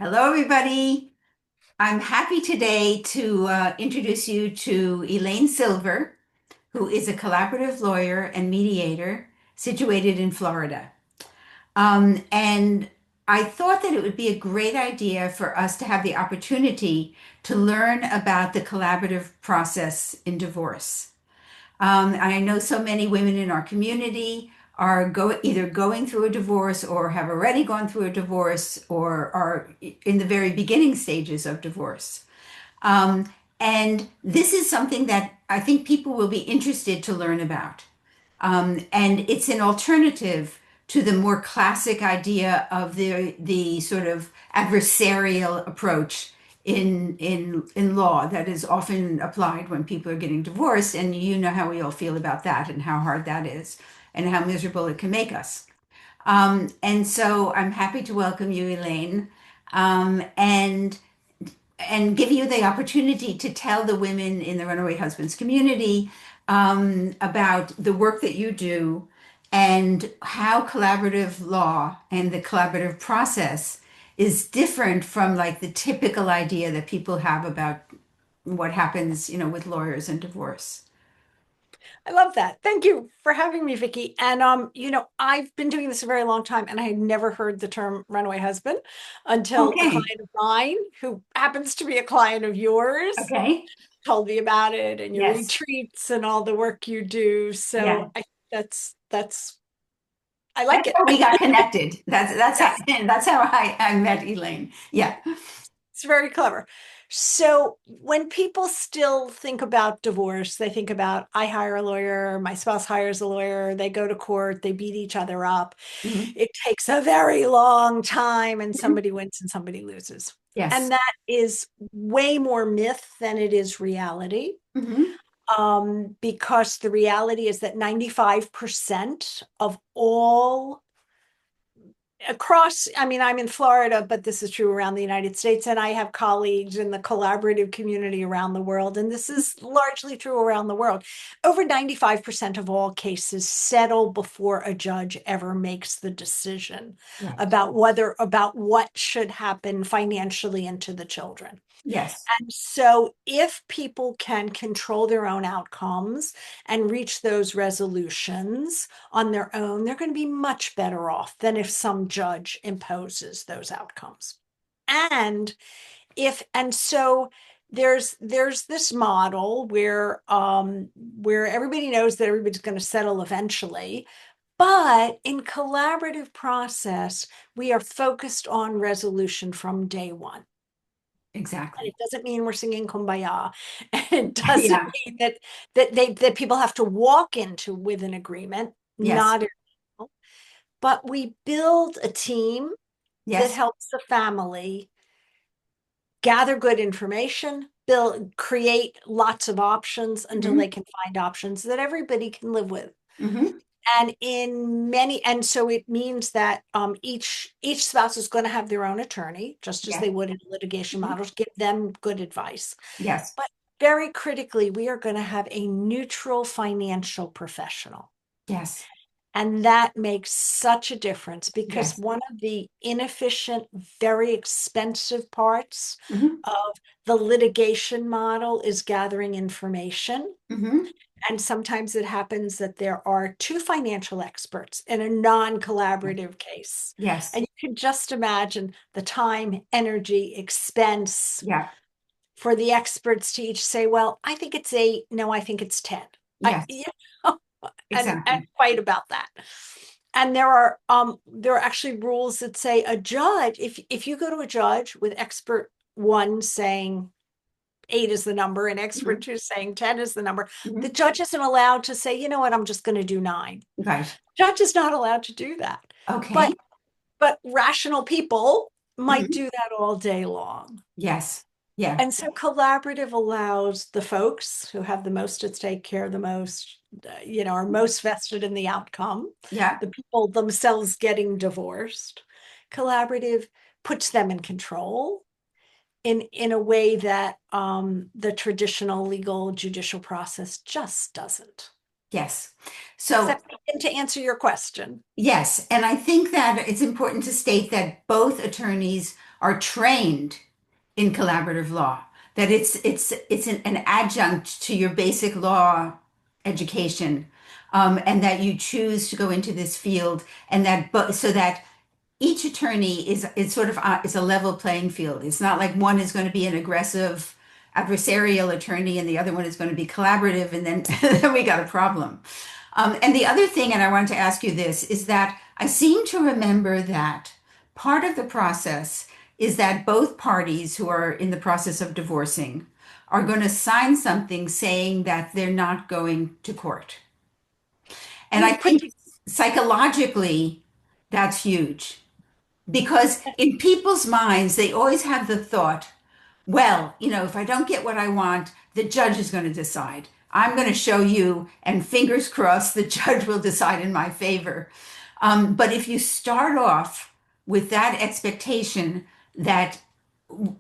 Hello, everybody. I'm happy today to introduce you to Elaine Silver, who is a collaborative lawyer and mediator situated in Florida. And I thought that it would be a great idea for us to have the opportunity to learn about the collaborative process in divorce. I know so many women in our community are either going through a divorce or have already gone through a divorce or are in the very beginning stages of divorce. Um, and this is something that I think people will be interested to learn about. And it's an alternative to the more classic idea of the sort of adversarial approach in law that is often applied when people are getting divorced. And you know how we all feel about that and how hard that is and how miserable it can make us. And so I'm happy to welcome you, Elaine, and give you the opportunity to tell the women in the Runaway Husbands community about the work that you do and how collaborative law and the collaborative process is different from like the typical idea that people have about what happens, with lawyers and divorce. I love that. Thank you for having me, Vicky. And I've been doing this a very long time and I had never heard the term runaway husband until a Okay. client of mine who happens to be a client of yours Okay. told me about it and your Yes. retreats and all the work you do. Yeah. So that's I like That's it. how we got connected. That's how Yes. that's how I met Elaine. Yeah. It's very clever. So when people still think about divorce, they think about I hire a lawyer, my spouse hires a lawyer, they go to court, they beat each other up. Mhm. It takes a very long time and Mhm. somebody wins and somebody loses. Yes. And that is way more myth than it is reality. Hmm. Because the reality is that 95% of all across, I mean, I'm in Florida, but this is true around the United States, and I have colleagues in the collaborative community around the world, and this is largely true around the world. Over 95% of all cases settle before a judge ever makes the decision Right. about what should happen financially and to the children. Yes. And so, if people can control their own outcomes and reach those resolutions on their own, they're going to be much better off than if some judge imposes those outcomes. And so there's this model where everybody knows that everybody's going to settle eventually, but in collaborative process, we are focused on resolution from day one. And Exactly. it doesn't mean we're singing Kumbaya. And it doesn't Yeah. mean that people have to walk into with an agreement. Yes. Not at all. But we build a team that Yes. helps the family gather good information, create lots of options until Hmm. they can find options that everybody can live with. Hmm. And so it means that each spouse is going to have their own attorney, just as Yes. they would in litigation Hmm. models, give them good advice. Yes. But very critically, we are going to have a neutral financial professional. Yes. And that makes such a difference because Yes. one of the inefficient, very expensive parts Hmm. of the litigation model is gathering information. Hmm. And sometimes it happens that there are two financial experts in a non collaborative case. Yes. And you can just imagine the time, energy, expense Yeah. for the experts to each say, well, I think it's eight. No, I think it's 10. I, Yes. you know, and Exactly. fight about that. And there are actually rules that say a judge, if you go to a judge with expert one saying eight is the number and expert Hmm. two saying 10 is the number, the Hmm. judge isn't allowed to say, you know what, I'm just going to do nine. Right. Judge is not allowed to do that. Okay. But rational people might Hmm. do that all day long. Yes. Yeah. And so collaborative allows the folks who have the most at stake, care the most, are most vested in the outcome, Yeah. the people themselves getting divorced. Collaborative puts them in control in a way that the traditional legal judicial process just doesn't. Yes. Does So that begin to answer your question? yes, and I think that it's important to state that both attorneys are trained in collaborative law, that it's an adjunct to your basic law education, and that you choose to go into this field, and that so that each attorney is sort of it's a level playing field. It's not like one is going to be an aggressive adversarial attorney and the other one is going to be collaborative, and then then we got a problem. And the other thing, and I wanted to ask you this, is that I seem to remember that part of the process is that both parties who are in the process of divorcing are going to sign something saying that they're not going to court. And I You put think psychologically, that's huge because in people's minds, they always have the thought, well, if I don't get what I want, the judge is going to decide. I'm going to show you, and fingers crossed, the judge will decide in my favor. But if you start off with that expectation that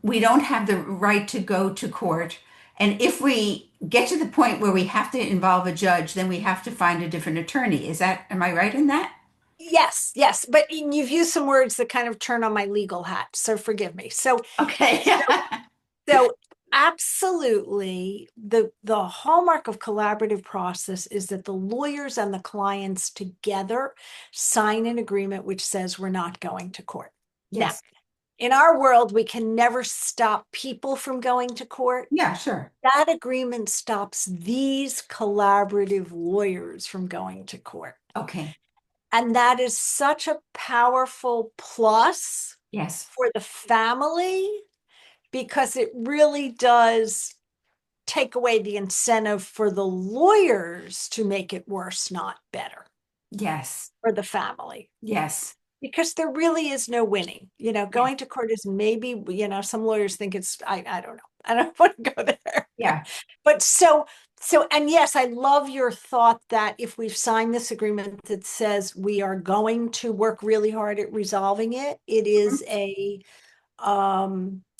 we don't have the right to go to court, and if we get to the point where we have to involve a judge, then we have to find a different attorney. Am I right in that? Yes, yes, but you've used some words that kind of turn on my legal hat, so forgive me. Okay. So absolutely, the hallmark of collaborative process is that the lawyers and the clients together sign an agreement which says we're not going to court. Now, Yes. in our world, we can never stop people from going to court. Yeah, sure. That agreement stops these collaborative lawyers from going to court. Okay. And that is such a powerful plus Yes. for the family because it really does take away the incentive for the lawyers to make it worse, not better Yes. for the family. Yes. Because there really is no winning. Yes. Going to court is maybe, some lawyers think I don't know. I don't want to go there. Yeah. But and yes, I love your thought that if we've signed this agreement that says we are going to work really hard at resolving it, it Mhm. is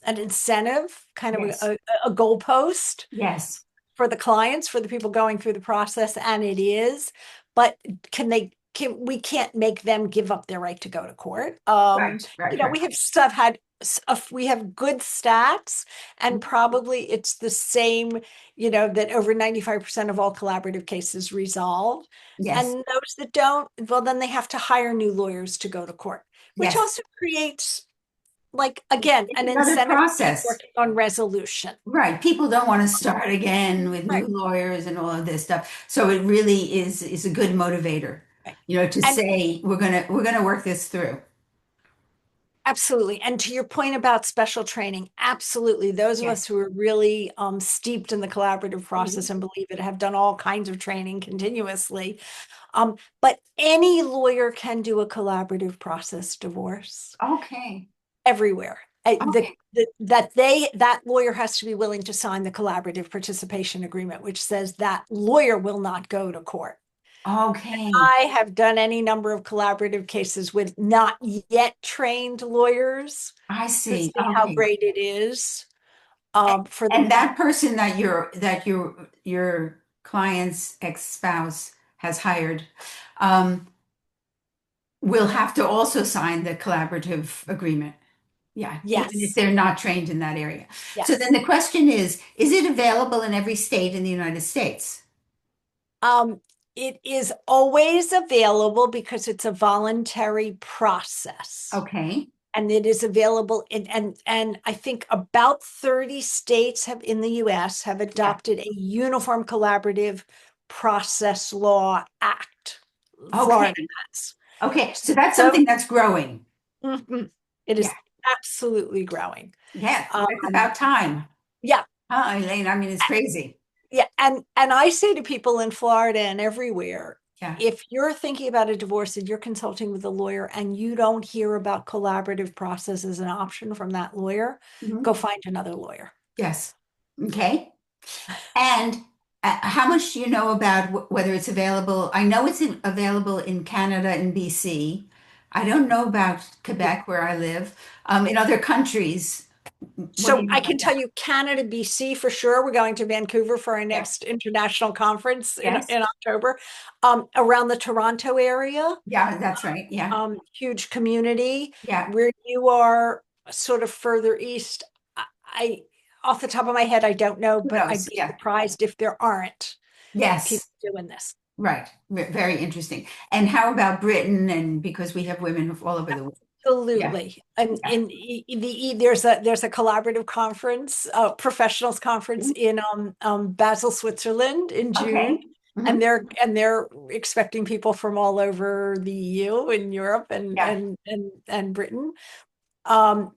an incentive, kind of Yes. a goalpost Yes. for the clients, for the people going through the process, and it is. But we can't make them give up their right to go to court. Right. Right. Right. We have good stats, and probably it's the same, that over 95% of all collaborative cases resolve. Yes. And those that don't, well, then they have to hire new lawyers to go to court, which Yes. also creates, like, again, It's an another incentive to keep process. working on resolution. Right. People don't want to start again with new Right, lawyers and all of this stuff. So it really is a good motivator, right. to And say we're gonna work this through. absolutely. And to your point about special training, absolutely. Those of us Yes. who are really steeped in the collaborative Mhm. process and believe it have done all kinds of training continuously. But any lawyer can do a collaborative process divorce Okay. everywhere. Okay. That lawyer has to be willing to sign the collaborative participation agreement, which says that lawyer will not go to court. Okay. I have done any number of collaborative cases with not yet trained lawyers I to see. see how Okay. great it is for the And that person that your client's ex-spouse has hired, um, will have to also sign the collaborative agreement. Yeah, even if yes, they're not trained in that area. So then yes. the question is it available in every state in the United States? Um, it is always available because it's a voluntary process. Okay. And it is available and I think about 30 states have in the US have Yeah. adopted a uniform collaborative process law act. Okay. Florida has. Okay. So that's So something that's growing. mhm, it Yeah. is absolutely growing. Yeah. It's Um, about time. yeah, Huh, Elaine? I mean, it's crazy. yeah, and I say to people in Florida and everywhere, Yeah. if you're thinking about a divorce and you're consulting with a lawyer and you don't hear about collaborative process as an option from that lawyer, go Mhm. find another lawyer. Yes. Okay. And how much do you know about whether it's available? I know it's available in Canada and BC. I don't know about Yeah, Quebec, where I live. In other countries, What do So you know I about can tell that? you Canada, BC for sure. We're going to Vancouver for our Yeah. next international conference Yes. in October. Around the Toronto area, Yeah, that's right. Yeah. huge community. Yeah. Where you are sort of further east, I off the top of my head, I don't know, Who but I'd knows? be Yeah. surprised if there aren't people Yes. doing this. Right. Very interesting. And how about Britain? And because we have women all over the world. Yeah. Absolutely. And Yeah. there's a collaborative conference, professionals conference in Basel, Switzerland in June. Okay. And Hmm. they're expecting people from all over the EU and Europe Yeah. and Britain.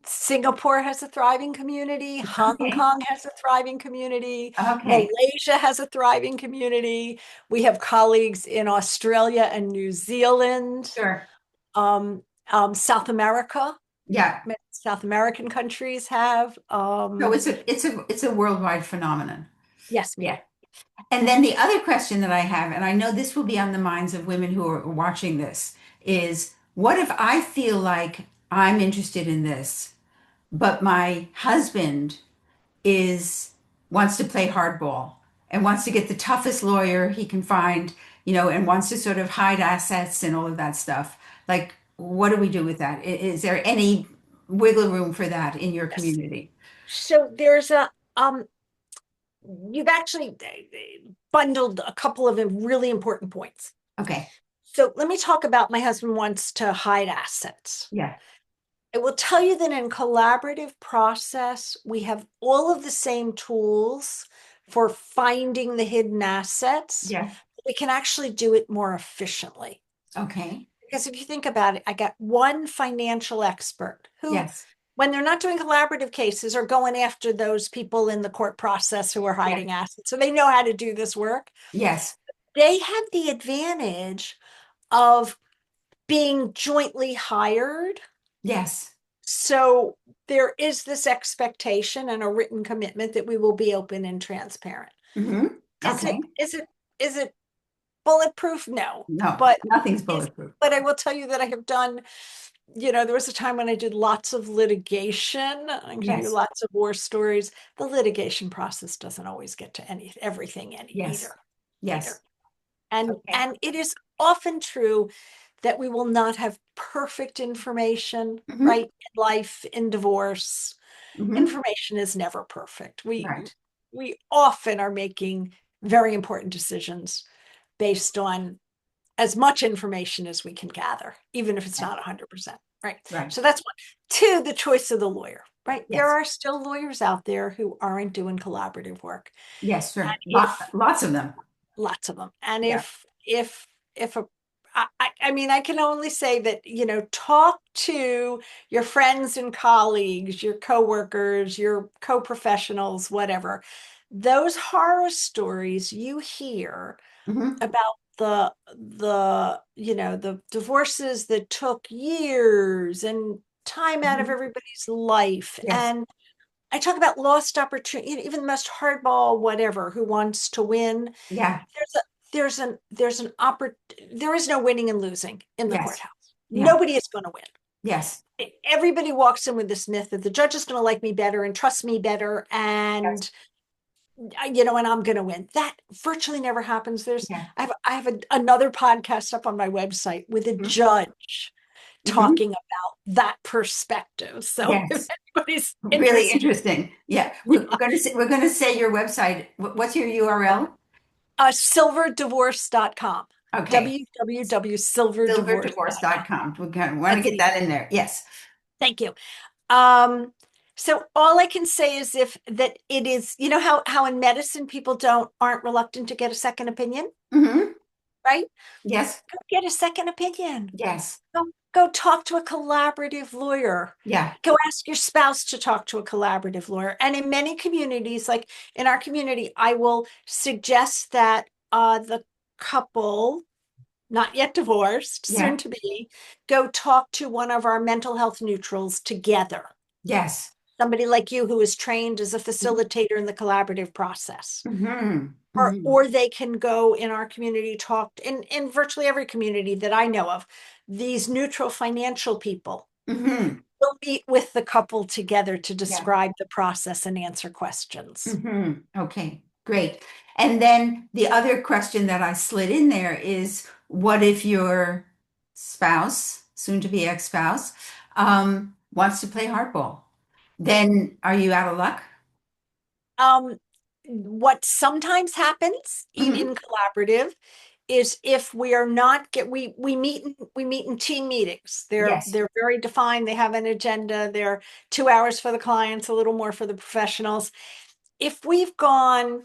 Singapore has a thriving community. Hong Okay. Kong has a thriving community. Okay. Malaysia has a thriving community. We have colleagues in Australia and New Zealand. Sure. Um, South America, Yeah. South American countries have. So it's a worldwide phenomenon. Yes, ma'am. Yeah. And then the other question that I have, and I know this will be on the minds of women who are watching this, is what if I feel like I'm interested in this, but my husband is wants to play hardball and wants to get the toughest lawyer he can find, and wants to sort of hide assets and all of that stuff. Like, what do we do with that? Is there any wiggle room for that in your Yes. community? So there's a you've actually bundled a couple of really important points. Okay. So let me talk about my husband wants to hide assets. Yeah. I will tell you that in collaborative process, we have all of the same tools for finding the hidden assets. Yeah. We can actually do it more efficiently. Okay. Because if you think about it, I got one financial expert who, Yes. when they're not doing collaborative cases, are going after those people in the court process who are Yeah. hiding assets. So they know how to do this work. Yes. They have the advantage of being jointly hired. Yes. So there is this expectation and a written commitment that we will be open and transparent. Hmm. Is it Okay. is it is it bulletproof? No. No, But nothing's is bulletproof. but I will tell you that I have done, there was a time when I did lots of litigation. I can tell you Yes. lots of war stories. The litigation process doesn't always get to everything Yes. either. Either. Yes. And Okay. and it is often true that we will not have perfect information, Hmm. right? In life, in divorce, Hmm. information is never perfect. We Right. we often are making very important decisions based on as much information as we can gather, even if it's Okay. not 100%. Right. Right. So that's one. Two, the choice of the lawyer, right? There Yes. are still lawyers out there who aren't doing collaborative work. Yes, And sure. if Lots of them. lots of them. And Yeah. if a I mean, I can only say that, talk to your friends and colleagues, your coworkers, your co-professionals, whatever. Those horror stories you hear Hmm. about the divorces that took years and time out of Hmm. everybody's life. Yes. And I talk about lost opportunity, even the most hardball, whatever, who wants to win. Yeah. There's a there's an there is no winning and losing in the Yes. courthouse. Yeah. Nobody is going to Yes. win. Everybody walks in with this myth that the judge is going to like me better and trust me better, Yes. and I'm going to win. That virtually never happens. Yeah. Another podcast up on my website with a Hmm. judge Hmm. talking about that perspective. So if Yes. anybody's Really interested, interesting. Yeah. yeah, We're going to say your website. What's your URL? silverdivorce.com. Okay. www.silverdivorce.com. Silverdivorce.com. We're going to want to That's get the that in there. Yes. Thank you. Um, so all I can say is if that it is, how in medicine people aren't reluctant to get a second opinion, Hmm. right? Yes. Go get a second opinion. Yes. Go talk to a collaborative lawyer. Yeah. Go ask your spouse to talk to a collaborative lawyer. And in many communities, like in our community, I will suggest that the couple, not yet divorced, soon Yeah. to be, go talk to one of our mental health neutrals together. Yes. Somebody like you who is trained as a facilitator in the collaborative process. Hmm. Or, Hmm. or they can go in our community, talk in virtually every community that I know of, these neutral financial people Hmm. meet with the couple together to Yeah. describe the process and answer questions. Okay, great. And then the other question that I slid in there is, what if your spouse, soon to be ex-spouse, wants to play hardball? Then are you out of luck? Um, what sometimes happens Hmm. in collaborative is if we are not get we meet in team meetings. Yes. They're very defined. They have an agenda. They're 2 hours for the clients, a little more for the professionals. If we've gone,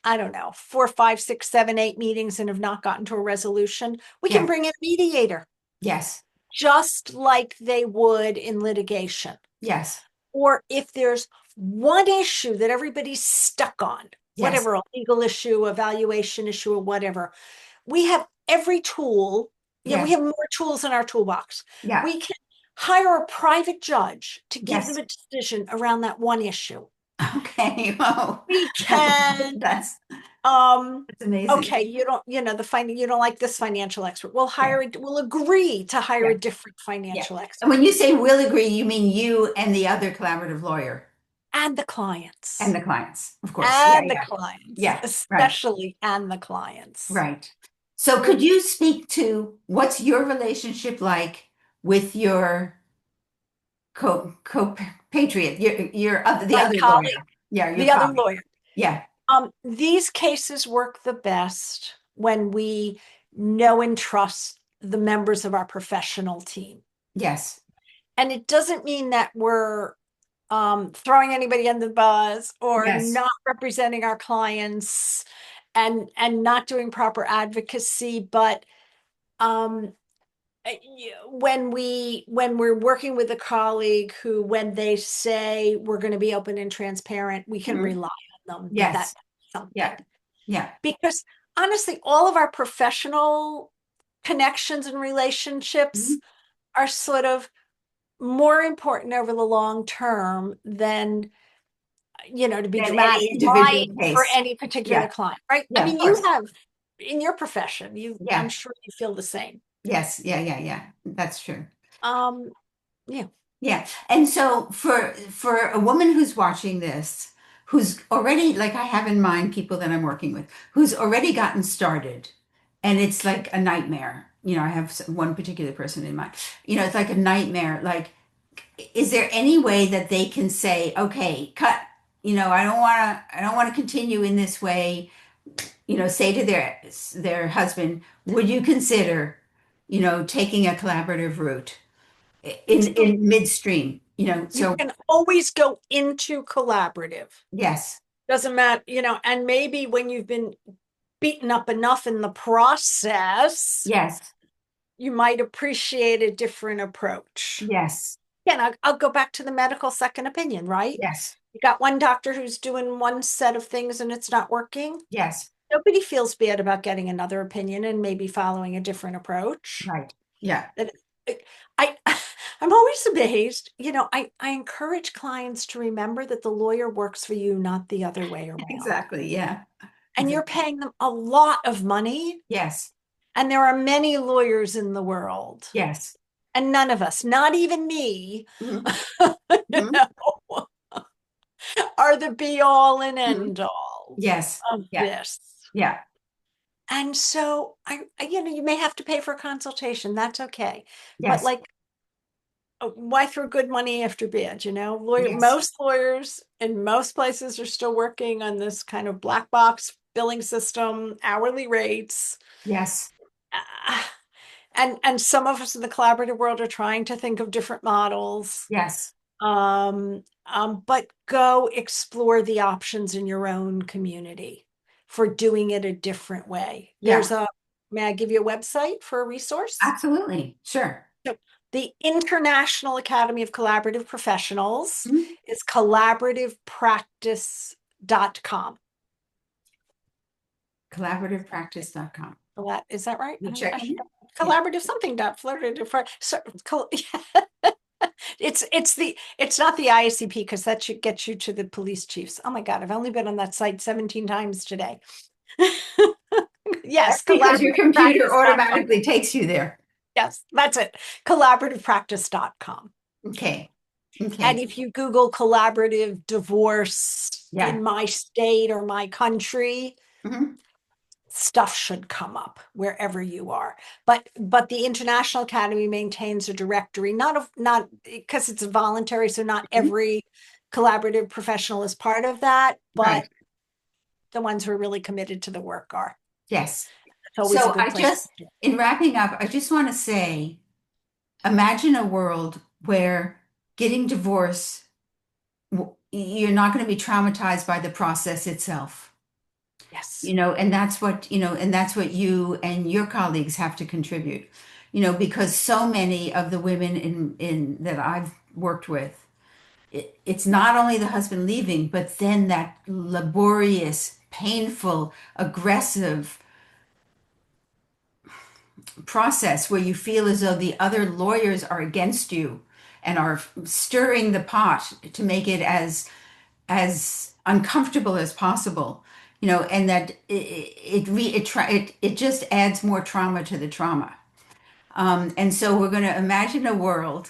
I don't know, 4, 5, 6, 7, 8 meetings and have not gotten to a resolution, we can Yeah. bring in a mediator, Yes. just like they would in litigation. Yes. Or if there's one issue that everybody's stuck on, Yes. whatever, a legal issue, a valuation issue, or whatever, we have every tool. Yeah, we Yes. have more tools in our toolbox. Yeah. We can hire a private judge to give them Yes. a decision around that one issue. Okay. Oh, We can, that's um, that's amazing. okay, you don't like this financial expert. Yeah. We'll agree to hire Yeah. a different Yeah. financial And expert when you say will agree, you mean you and the other collaborative lawyer and the and clients. the clients, of course. Yeah. And the Yeah. clients, Yeah. Right. especially and the clients. Right. So could Mm. you speak to what's your relationship like with your co-patriot, your other the My other colleague, lawyer? Yeah, your the other colleague. lawyer. Yeah. These cases work the best when we know and trust the members of our professional team. Yes. And it doesn't mean that we're throwing anybody under the bus or Yes. not representing our clients and not doing proper advocacy, but um, when we're working with a colleague who, when they say we're going to be open and transparent, we can Mhm. rely on them that Yes. that's something. Yeah. Yeah. Because honestly, all of our professional connections and relationships Mhm. are sort of more important over the long term than, to be Than dramatic, any my individual for case. any particular Yeah. client, right? I Yeah, of mean, you course. have in your profession, I'm Yeah. sure you feel the same. Yes. Yeah. Yeah. Yeah. That's true. Um, yeah. Yeah. And so for a woman who's watching this, who's already like I have in mind people that I'm working with, who's already gotten started, and it's like a nightmare. I have one particular person in mind. It's like a nightmare. Like, is there any way that they can say, okay, cut, I don't want to continue in this way, say to their husband, would you consider, taking a collaborative route in midstream, You so can always go into collaborative. yes, Doesn't matter, and maybe when you've been beaten up enough in the process, yes, you might appreciate a different approach. yes, Again, I'll go back to the medical second opinion, right? yes, You got one doctor who's doing one set of things and it's not working. yes, Nobody feels bad about getting another opinion and maybe following a different approach. right, yeah. That I I'm always amazed. I encourage clients to remember that the lawyer works for you, not the other way around. Exactly, yeah, And you're exactly, paying them a lot of money, yes, and there are many lawyers in the world. yes. And none of us, not even me, Mhm. you Mhm. know, are the be all and Mhm. end all Yes, of yeah, this. yeah, And so you may have to pay for a consultation. That's okay. But yes, like, why throw good money after bad? yes, Most lawyers in most places are still working on this kind of black box billing system, hourly rates. yes, Ah, and some of us in the collaborative world are trying to think of different models. yes, But go explore the options in your own community for doing it a different way. yeah, May I give you a website for a resource? absolutely, sure. So the International Academy of Collaborative Professionals Mhm. is collaborativepractice.com. Collaborativepractice.com. Is that right? You checking it? Yeah. Collaborative something dot flirtative. So, it's not the IACP because that should get you to the police chiefs. Oh my God, I've only been on that site 17 times today. That's Yes, because your computer collaborativepractice.com. automatically takes you there. Yes, that's it. Collaborativepractice.com. Okay. Okay. And if you Google collaborative divorce Yeah. in my state or my country, Hmm. stuff should come up wherever you are. But the International Academy maintains a directory, not because it's voluntary, so not every collaborative professional is part of that, Right. but the ones who are really committed to the work are. Yes. It's always a So good place. in wrapping up, I just want to say, imagine a world where getting divorced, you're not going to be traumatized by the process itself. Yes. And that's what, and that's what you and your colleagues have to contribute, because so many of the women in that I've worked with, it's not only the husband leaving, but then that laborious, painful, aggressive process where you feel as though the other lawyers are against you and are stirring the pot to make it as uncomfortable as possible, and that it just adds more trauma to the trauma. And so we're going to imagine a world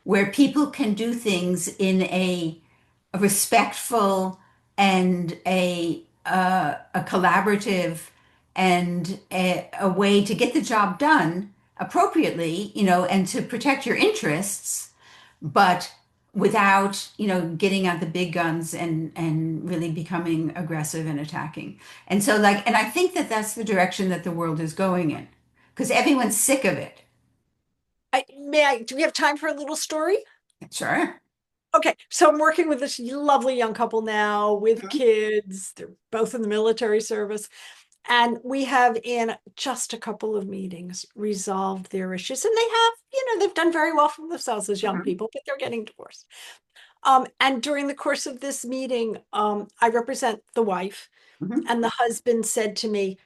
where people can do things in a respectful and a collaborative and a way to get the job done appropriately, and to protect your interests, but without, getting out the big guns and really becoming aggressive and attacking. And so and I think that that's the direction that the world is going in because everyone's sick of it. Do we have time for a little story? Sure. Okay, so I'm working with this lovely young couple now with Mhm. kids. They're both in the military service. And we have, in just a couple of meetings, resolved their issues. And they have, they've done very well for themselves as young Mhm. people, but they're getting divorced. And during the course of this meeting, I represent the wife, Mhm. and the husband said to me,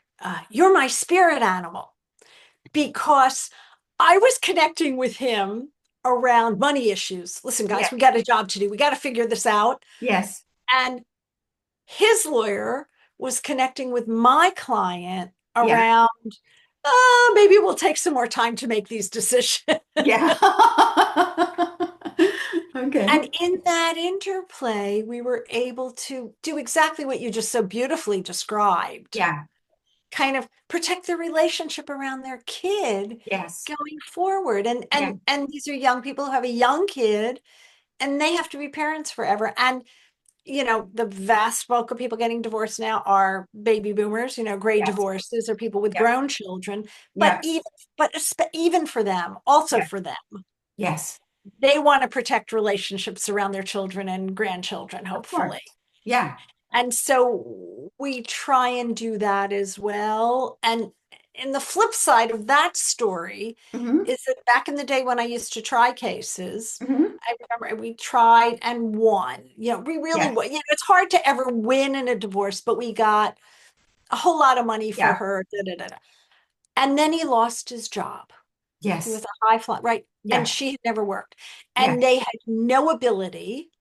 "You're my spirit animal," because I was connecting with him around money issues. Listen, Yeah. guys, we got a job to do. We got to figure this out. Yes. And his lawyer was connecting with my client Yeah. around, maybe we'll take some more time to make these decisions. Yeah. Okay. And in that interplay, we were able to do exactly what you just so beautifully described, Yeah. kind of protect the relationship around their kid Yes. going forward. And Yeah. these are young people who have a young kid and they have to be parents forever. And the vast bulk of people getting divorced now are baby boomers, gray Yes. divorces or people with Yeah. grown children. But Yeah. even for them, also Yeah. for them, Yes. they want to protect relationships around their children and grandchildren, Of course. hopefully. Yeah. And so we try and do that as well. And the flip side of that story Hmm. is that back in the day when I used to try cases, Hmm. I remember we tried and won. We really Yes. won. It's hard to ever win in a divorce, but we got a whole lot of money for Yeah. her. Da, da, da, da. And then he lost his job. He was Yes. a high fly, right? And Yeah. she had never worked. And Yes. they had no ability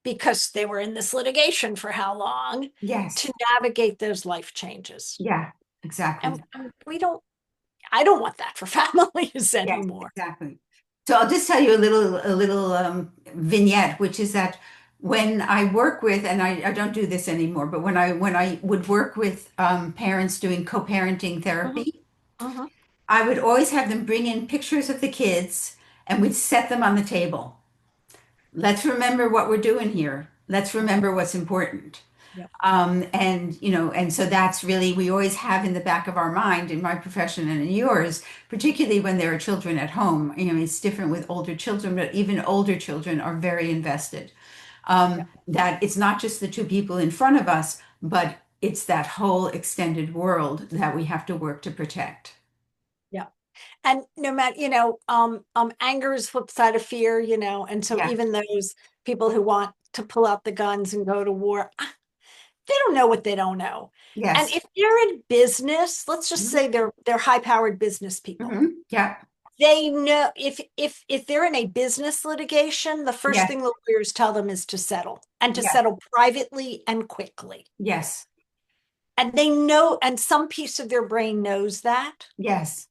because they were in this litigation for how long to Yes. navigate those life changes. Yeah. And Exactly. I don't want that for families Yes. anymore. Exactly. So I'll just tell you a little vignette, which is that when I work with, and I don't do this anymore, but when I would work with parents doing co-parenting Mhm, therapy, mhm. I would always have them bring in pictures of the kids and we'd set them on the table. Let's remember what we're doing here. Let's Yep, remember what's important. yep, And so that's really, we always have in the back of our mind in my profession and in yours, particularly when there are children at home. It's different with older children, but even older children are very invested. yep, That it's not just the two people in front of us, but it's that whole extended world that we have to work to protect. yep. And no matter, anger is flip side of fear, and so Yeah. even those people who want to pull out the guns and go to war, they don't know what they don't know. And Yes. if they're in business, let's just Mhm. say they're high-powered business people. Yeah. They know if they're in a business litigation, the first Yes. thing the lawyers tell them is to settle and to Yes. settle privately and quickly. Yes. And they know, and some piece of their brain knows that. Yes.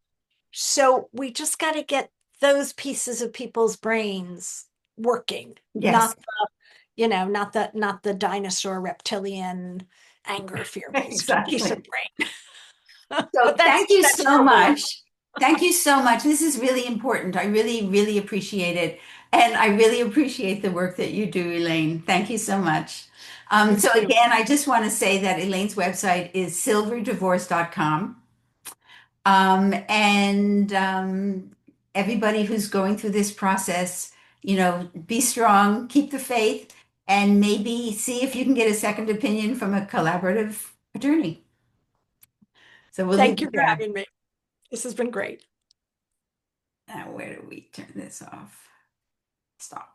So we just got to get those pieces of people's brains. working, Yes, not not the dinosaur reptilian anger fear-based piece of exactly. brain. So But that's thank you that's so your world. much. Thank you so much. This is really important. I really, really appreciate it. And I really appreciate the work that you do, Elaine. Thank you so much. So Thank you. again, I just want to say that Elaine's website is silverdivorce.com. And everybody who's going through this process, be strong, keep the faith, and maybe see if you can get a second opinion from a collaborative attorney. So we'll leave Thank you it for there. having me. This has been great. Now, where do we turn this off? Stop.